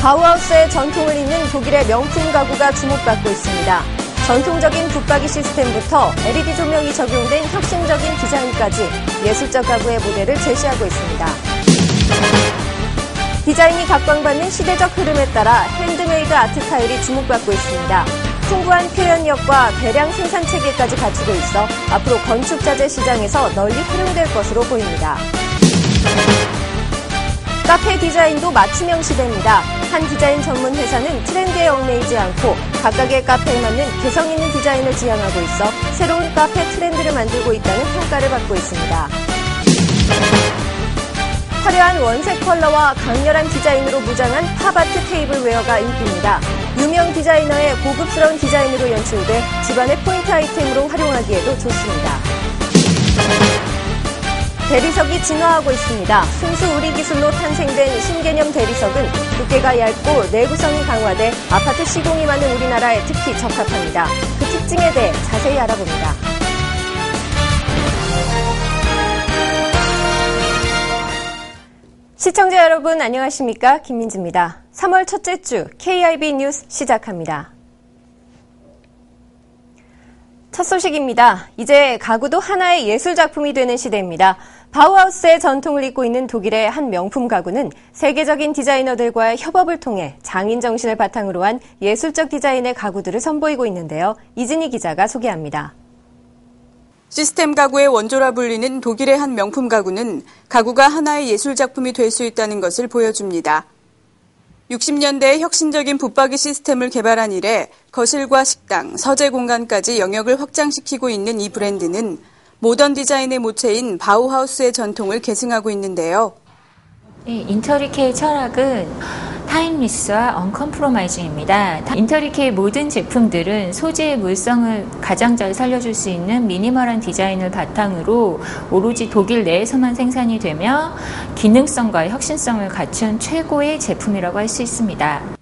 바우하우스의 전통을 잇는 독일의 명품 가구가 주목받고 있습니다. 전통적인 붙박이 시스템부터 LED 조명이 적용된 혁신적인 디자인까지 예술적 가구의 모델을 제시하고 있습니다. 디자인이 각광받는 시대적 흐름에 따라 핸드메이드 아트 타일이 주목받고 있습니다. 풍부한 표현력과 대량 생산 체계까지 갖추고 있어 앞으로 건축자재 시장에서 널리 활용될 것으로 보입니다. 카페 디자인도 맞춤형 시대입니다. 한 디자인 전문 회사는 트렌드에 얽매이지 않고 각각의 카페에 맞는 개성 있는 디자인을 지향하고 있어 새로운 카페 트렌드를 만들고 있다는 평가를 받고 있습니다. 화려한 원색 컬러와 강렬한 디자인으로 무장한 팝아트 테이블웨어가 인기입니다. 유명 디자이너의 고급스러운 디자인으로 연출돼 집안의 포인트 아이템으로 활용하기에도 좋습니다. 대리석이 진화하고 있습니다. 순수 우리 기술로 탄생된 신개념 대리석은 두께가 얇고 내구성이 강화돼 아파트 시공이 많은 우리나라에 특히 적합합니다. 그 특징에 대해 자세히 알아봅니다. 시청자 여러분 안녕하십니까? 김민지입니다. 3월 첫째 주 KIB 뉴스 시작합니다. 첫 소식입니다. 이제 가구도 하나의 예술작품이 되는 시대입니다. 바우하우스의 전통을 잇고 있는 독일의 한 명품 가구는 세계적인 디자이너들과의 협업을 통해 장인 정신을 바탕으로 한 예술적 디자인의 가구들을 선보이고 있는데요. 이진희 기자가 소개합니다. 시스템 가구의 원조라 불리는 독일의 한 명품 가구는 가구가 하나의 예술작품이 될 수 있다는 것을 보여줍니다. 60년대에 혁신적인 붙박이 시스템을 개발한 이래 거실과 식당, 서재 공간까지 영역을 확장시키고 있는 이 브랜드는 모던 디자인의 모체인 바우하우스의 전통을 계승하고 있는데요. 인터리케의 철학은 타임리스와 언컴프로마이징입니다. 인터리케의 모든 제품들은 소재의 물성을 가장 잘 살려줄 수 있는 미니멀한 디자인을 바탕으로 오로지 독일 내에서만 생산이 되며 기능성과 혁신성을 갖춘 최고의 제품이라고 할 수 있습니다.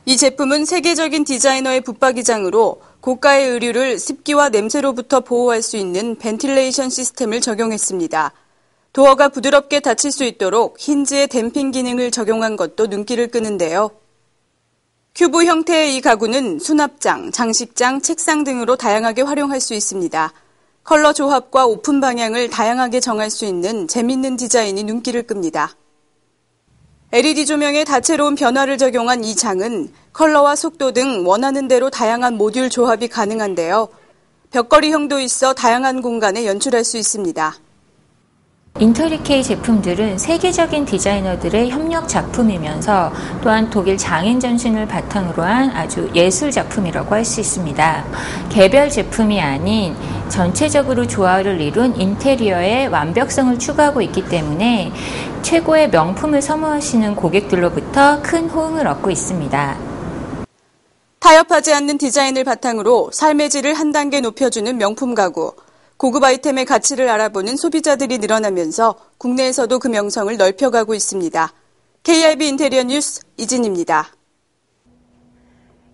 이 제품은 세계적인 디자이너의 붙박이장으로 고가의 의류를 습기와 냄새로부터 보호할 수 있는 벤틸레이션 시스템을 적용했습니다. 도어가 부드럽게 닫힐 수 있도록 힌지의 댐핑 기능을 적용한 것도 눈길을 끄는데요. 큐브 형태의 이 가구는 수납장, 장식장, 책상 등으로 다양하게 활용할 수 있습니다. 컬러 조합과 오픈 방향을 다양하게 정할 수 있는 재밌는 디자인이 눈길을 끕니다. LED 조명에 다채로운 변화를 적용한 이 장은 컬러와 속도 등 원하는 대로 다양한 모듈 조합이 가능한데요. 벽걸이형도 있어 다양한 공간에 연출할 수 있습니다. 인터리케의 제품들은 세계적인 디자이너들의 협력 작품이면서 또한 독일 장인 전신을 바탕으로 한 아주 예술 작품이라고 할 수 있습니다. 개별 제품이 아닌 전체적으로 조화를 이룬 인테리어의 완벽성을 추구하고 있기 때문에 최고의 명품을 선호하시는 고객들로부터 큰 호응을 얻고 있습니다. 타협하지 않는 디자인을 바탕으로 삶의 질을 한 단계 높여주는 명품 가구. 고급 아이템의 가치를 알아보는 소비자들이 늘어나면서 국내에서도 그 명성을 넓혀가고 있습니다. KIB 인테리어 뉴스 이진입니다.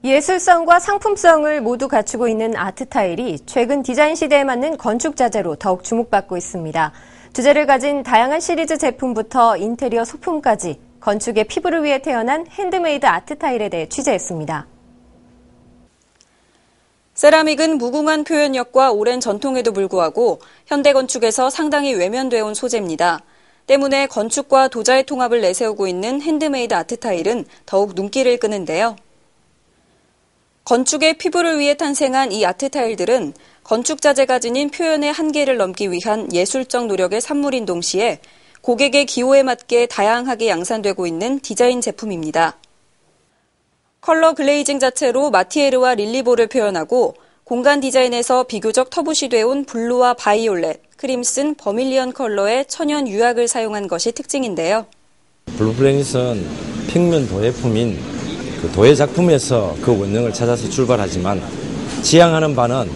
예술성과 상품성을 모두 갖추고 있는 아트 타일이 최근 디자인 시대에 맞는 건축 자재로 더욱 주목받고 있습니다. 주제를 가진 다양한 시리즈 제품부터 인테리어 소품까지 건축의 피부를 위해 태어난 핸드메이드 아트 타일에 대해 취재했습니다. 세라믹은 무궁한 표현력과 오랜 전통에도 불구하고 현대 건축에서 상당히 외면되어 온 소재입니다. 때문에 건축과 도자의 통합을 내세우고 있는 핸드메이드 아트 타일은 더욱 눈길을 끄는데요. 건축의 피부를 위해 탄생한 이 아트 타일들은 건축 자재가 지닌 표현의 한계를 넘기 위한 예술적 노력의 산물인 동시에 고객의 기호에 맞게 다양하게 양산되고 있는 디자인 제품입니다. 컬러 글레이징 자체로 마티에르와 릴리보를 표현하고 공간 디자인에서 비교적 터부시되어 블루와 바이올렛, 크림슨, 버밀리언 컬러의 천연 유약을 사용한 것이 특징인데요. 블루플래닛은 평면 도예품인 그 도예 작품에서 그 원형을 찾아서 출발하지만 지향하는 바는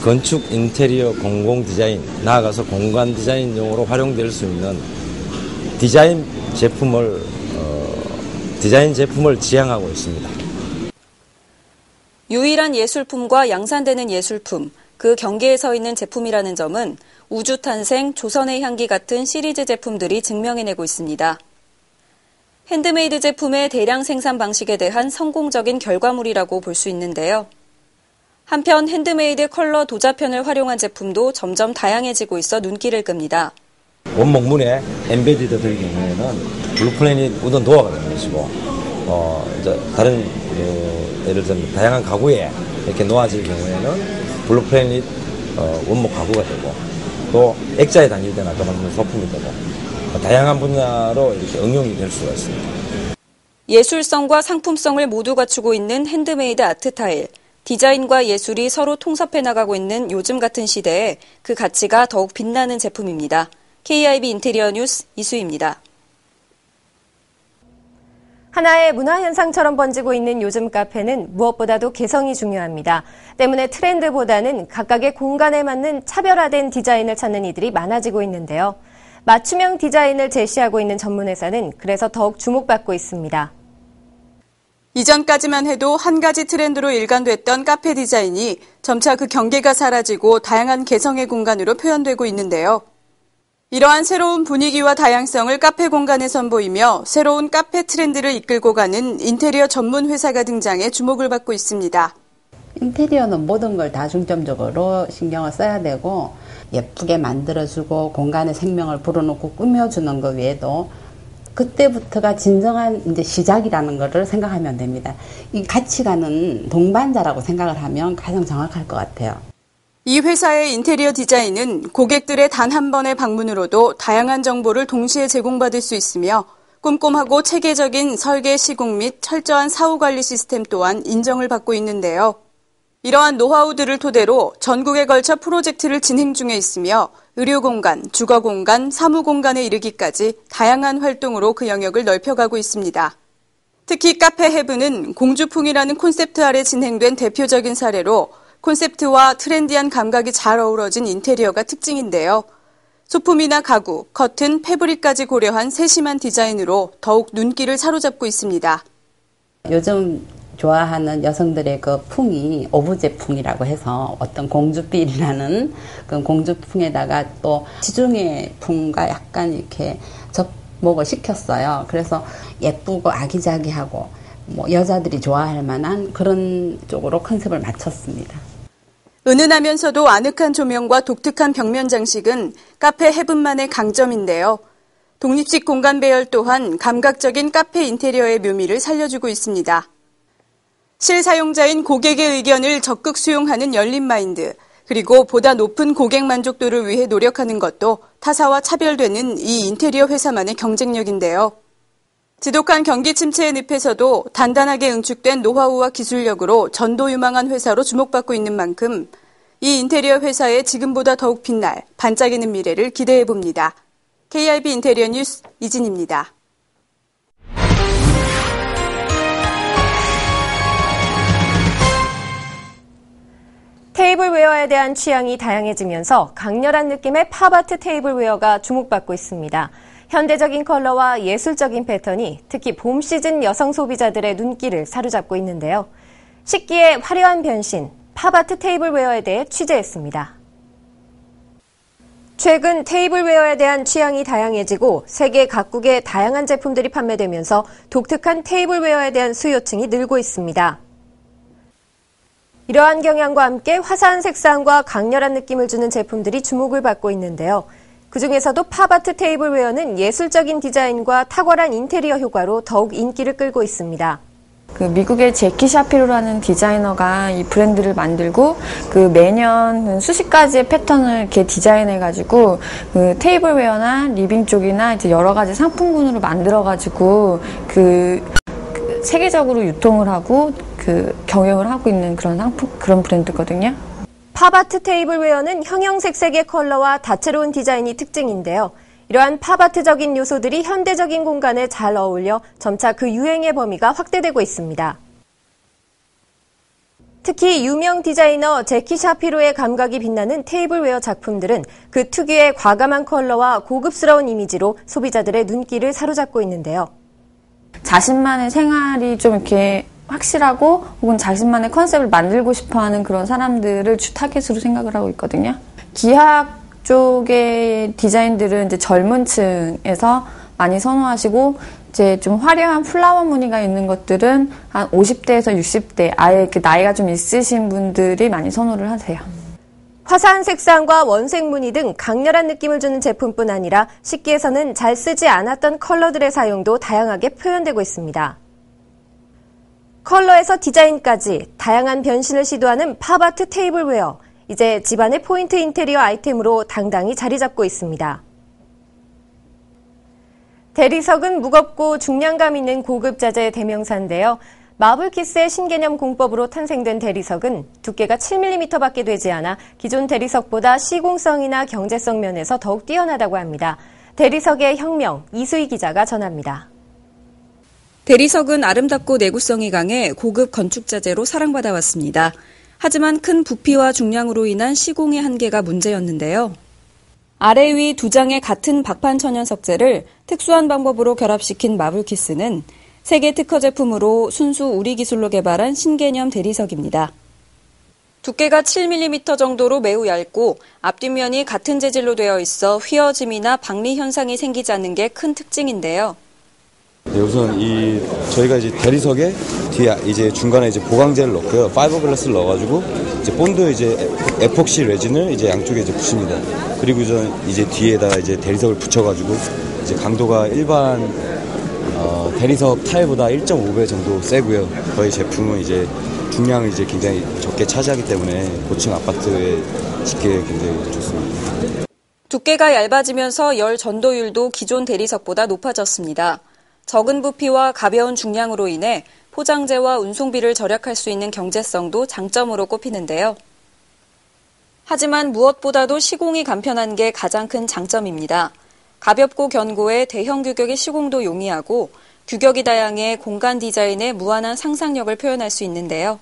건축 인테리어 공공 디자인, 나아가서 공간 디자인용으로 활용될 수 있는 디자인 제품을 지향하고 있습니다. 유일한 예술품과 양산되는 예술품, 그 경계에 서 있는 제품이라는 점은 우주 탄생, 조선의 향기 같은 시리즈 제품들이 증명해내고 있습니다. 핸드메이드 제품의 대량 생산 방식에 대한 성공적인 결과물이라고 볼 수 있는데요. 한편 핸드메이드 컬러 도자편을 활용한 제품도 점점 다양해지고 있어 눈길을 끕니다. 원목문에 엠베디드 될 경우에는 블루플래닛 우던 도어가 되는 것이고, 이제 다른 예를 들면 다양한 가구에 이렇게 놓아질 경우에는 블루플래닛 원목 가구가 되고, 또 액자에 단일된 아까 말한 소품이 되고, 다양한 분야로 이렇게 응용이 될 수가 있습니다. 예술성과 상품성을 모두 갖추고 있는 핸드메이드 아트 타일. 디자인과 예술이 서로 통섭해 나가고 있는 요즘 같은 시대에 그 가치가 더욱 빛나는 제품입니다. KIB 인테리어 뉴스 이수희입니다. 하나의 문화현상처럼 번지고 있는 요즘 카페는 무엇보다도 개성이 중요합니다. 때문에 트렌드보다는 각각의 공간에 맞는 차별화된 디자인을 찾는 이들이 많아지고 있는데요. 맞춤형 디자인을 제시하고 있는 전문회사는 그래서 더욱 주목받고 있습니다. 이전까지만 해도 한 가지 트렌드로 일관됐던 카페 디자인이 점차 그 경계가 사라지고 다양한 개성의 공간으로 표현되고 있는데요. 이러한 새로운 분위기와 다양성을 카페 공간에 선보이며 새로운 카페 트렌드를 이끌고 가는 인테리어 전문 회사가 등장해 주목을 받고 있습니다. 인테리어는 모든 걸 다 중점적으로 신경을 써야 되고 예쁘게 만들어주고 공간에 생명을 불어넣고 꾸며주는 것 외에도 그때부터가 진정한 이제 시작이라는 것을 생각하면 됩니다. 이 가치관은 동반자라고 생각을 하면 가장 정확할 것 같아요. 이 회사의 인테리어 디자인은 고객들의 단 한 번의 방문으로도 다양한 정보를 동시에 제공받을 수 있으며 꼼꼼하고 체계적인 설계 시공 및 철저한 사후 관리 시스템 또한 인정을 받고 있는데요. 이러한 노하우들을 토대로 전국에 걸쳐 프로젝트를 진행 중에 있으며 의료공간, 주거공간, 사무공간에 이르기까지 다양한 활동으로 그 영역을 넓혀가고 있습니다. 특히 카페 헤븐은 공주풍이라는 콘셉트 아래 진행된 대표적인 사례로 콘셉트와 트렌디한 감각이 잘 어우러진 인테리어가 특징인데요. 소품이나 가구, 커튼, 패브릭까지 고려한 세심한 디자인으로 더욱 눈길을 사로잡고 있습니다. 요즘 좋아하는 여성들의 그 풍이 오브제풍이라고 해서 어떤 공주빌이라는 그 공주풍에다가 또 지중해 풍과 약간 이렇게 접목을 시켰어요. 그래서 예쁘고 아기자기하고 여자들이 좋아할 만한 그런 쪽으로 컨셉을 맞췄습니다. 은은하면서도 아늑한 조명과 독특한 벽면 장식은 카페 헤븐만의 강점인데요. 독립식 공간 배열 또한 감각적인 카페 인테리어의 묘미를 살려주고 있습니다. 실사용자인 고객의 의견을 적극 수용하는 열린 마인드, 그리고 보다 높은 고객 만족도를 위해 노력하는 것도 타사와 차별되는 이 인테리어 회사만의 경쟁력인데요. 지독한 경기 침체의 늪에서도 단단하게 응축된 노하우와 기술력으로 전도유망한 회사로 주목받고 있는 만큼 이 인테리어 회사의 지금보다 더욱 빛날 반짝이는 미래를 기대해봅니다. KIB 인테리어 뉴스 이진입니다. 테이블웨어에 대한 취향이 다양해지면서 강렬한 느낌의 팝아트 테이블웨어가 주목받고 있습니다. 현대적인 컬러와 예술적인 패턴이 특히 봄 시즌 여성 소비자들의 눈길을 사로잡고 있는데요. 식기의 화려한 변신, 팝아트 테이블웨어에 대해 취재했습니다. 최근 테이블웨어에 대한 취향이 다양해지고 세계 각국의 다양한 제품들이 판매되면서 독특한 테이블웨어에 대한 수요층이 늘고 있습니다. 이러한 경향과 함께 화사한 색상과 강렬한 느낌을 주는 제품들이 주목을 받고 있는데요. 그중에서도 팝아트 테이블웨어는 예술적인 디자인과 탁월한 인테리어 효과로 더욱 인기를 끌고 있습니다. 미국의 제키 샤피로라는 디자이너가 이 브랜드를 만들고 매년 수십 가지의 패턴을 이렇게 디자인해가지고 테이블웨어나 리빙 쪽이나 이제 여러 가지 상품군으로 만들어가지고 세계적으로 유통을 하고 경영을 하고 있는 그런 브랜드거든요. 팝아트 테이블웨어는 형형색색의 컬러와 다채로운 디자인이 특징인데요. 이러한 팝아트적인 요소들이 현대적인 공간에 잘 어울려 점차 그 유행의 범위가 확대되고 있습니다. 특히 유명 디자이너 제키 샤피로의 감각이 빛나는 테이블웨어 작품들은 그 특유의 과감한 컬러와 고급스러운 이미지로 소비자들의 눈길을 사로잡고 있는데요. 자신만의 생활이 좀 이렇게 확실하고 혹은 자신만의 컨셉을 만들고 싶어하는 그런 사람들을 주 타겟으로 생각을 하고 있거든요. 기악 쪽의 디자인들은 이제 젊은 층에서 많이 선호하시고 이제 좀 화려한 플라워 무늬가 있는 것들은 한 50대에서 60대, 아예 그 나이가 좀 있으신 분들이 많이 선호를 하세요. 화사한 색상과 원색 무늬 등 강렬한 느낌을 주는 제품뿐 아니라 식기에서는 잘 쓰지 않았던 컬러들의 사용도 다양하게 표현되고 있습니다. 컬러에서 디자인까지 다양한 변신을 시도하는 팝아트 테이블웨어. 이제 집안의 포인트 인테리어 아이템으로 당당히 자리 잡고 있습니다. 대리석은 무겁고 중량감 있는 고급 자재의 대명사인데요. 마블키스의 신개념 공법으로 탄생된 대리석은 두께가 7mm밖에 되지 않아 기존 대리석보다 시공성이나 경제성 면에서 더욱 뛰어나다고 합니다. 대리석의 혁명, 이수희 기자가 전합니다. 대리석은 아름답고 내구성이 강해 고급 건축 자재로 사랑받아 왔습니다. 하지만 큰 부피와 중량으로 인한 시공의 한계가 문제였는데요. 아래 위 두 장의 같은 박판 천연 석재를 특수한 방법으로 결합시킨 마블키스는 세계 특허 제품으로 순수 우리 기술로 개발한 신개념 대리석입니다. 두께가 7mm 정도로 매우 얇고 앞뒷면이 같은 재질로 되어 있어 휘어짐이나 박리 현상이 생기지 않는 게 큰 특징인데요. 네, 우선 저희가 이제 대리석에 뒤에 이제 중간에 이제 보강재를 넣고요, 파이버글라스를 넣어가지고 이제 본드 이제 에폭시 레진을 이제 양쪽에 이제 붙입니다. 그리고 이제 뒤에다가 이제 대리석을 붙여가지고 이제 강도가 일반 대리석 타일보다 1.5배 정도 세고요. 저희 제품은 이제 중량을 이제 굉장히 적게 차지하기 때문에 고층 아파트에 짓기에 굉장히 좋습니다. 두께가 얇아지면서 열 전도율도 기존 대리석보다 높아졌습니다. 적은 부피와 가벼운 중량으로 인해 포장재와 운송비를 절약할 수 있는 경제성도 장점으로 꼽히는데요. 하지만 무엇보다도 시공이 간편한 게 가장 큰 장점입니다. 가볍고 견고해 대형 규격의 시공도 용이하고 규격이 다양해 공간 디자인에 무한한 상상력을 표현할 수 있는데요.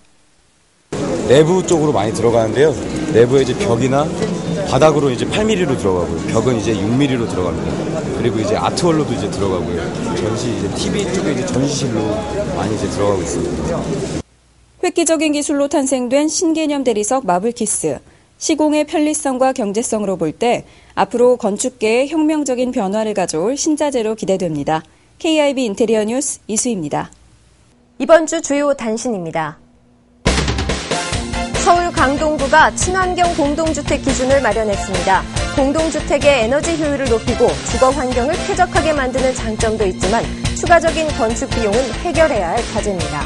내부 쪽으로 많이 들어가는데요. 내부에 이제 벽이나 바닥으로 이제 8mm로 들어가고요. 벽은 이제 6mm로 들어갑니다. 그리고 이제 아트월로도 이제 들어가고요. 전시 이제 TV 쪽에 이제 전시실로 많이 이제 들어가고 있습니다. 획기적인 기술로 탄생된 신개념 대리석 마블키스. 시공의 편리성과 경제성으로 볼 때 앞으로 건축계에 혁명적인 변화를 가져올 신자재로 기대됩니다. KIB 인테리어 뉴스 이수희입니다. 이번 주 주요 단신입니다. 서울 강동구가 친환경 공동주택 기준을 마련했습니다. 공동주택의 에너지 효율을 높이고 주거 환경을 쾌적하게 만드는 장점도 있지만 추가적인 건축 비용은 해결해야 할 과제입니다.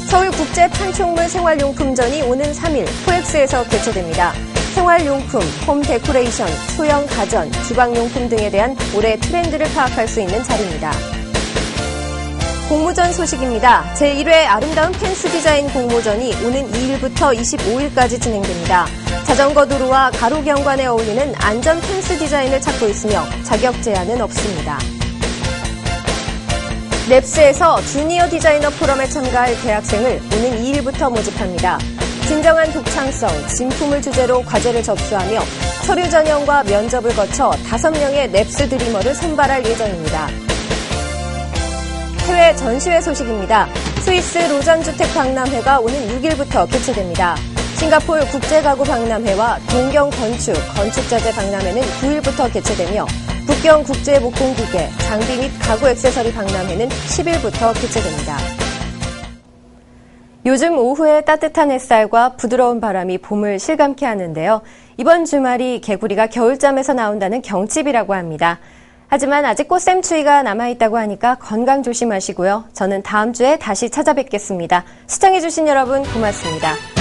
서울국제판촉물 생활용품전이 오는 3일 코엑스에서 개최됩니다. 생활용품, 홈 데코레이션, 소형 가전, 주방용품 등에 대한 올해 트렌드를 파악할 수 있는 자리입니다. 공모전 소식입니다. 제1회 아름다운 펜스 디자인 공모전이 오는 2일부터 25일까지 진행됩니다. 자전거 도로와 가로 경관에 어울리는 안전 펜스 디자인을 찾고 있으며 자격 제한은 없습니다. 랩스에서 주니어 디자이너 포럼에 참가할 대학생을 오는 2일부터 모집합니다. 진정한 독창성, 진품을 주제로 과제를 접수하며 서류 전형과 면접을 거쳐 5명의 랩스 드리머를 선발할 예정입니다. 해외 전시회 소식입니다. 스위스 로잔주택 박람회가 오는 6일부터 개최됩니다. 싱가포르 국제가구 박람회와 동경 건축자재 박람회는 9일부터 개최되며 북경 국제목공기계, 장비 및 가구 액세서리 박람회는 10일부터 개최됩니다. 요즘 오후에 따뜻한 햇살과 부드러운 바람이 봄을 실감케 하는데요. 이번 주말이 개구리가 겨울잠에서 나온다는 경칩이라고 합니다. 하지만 아직 꽃샘추위가 남아있다고 하니까 건강 조심하시고요. 저는 다음 주에 다시 찾아뵙겠습니다. 시청해주신 여러분 고맙습니다.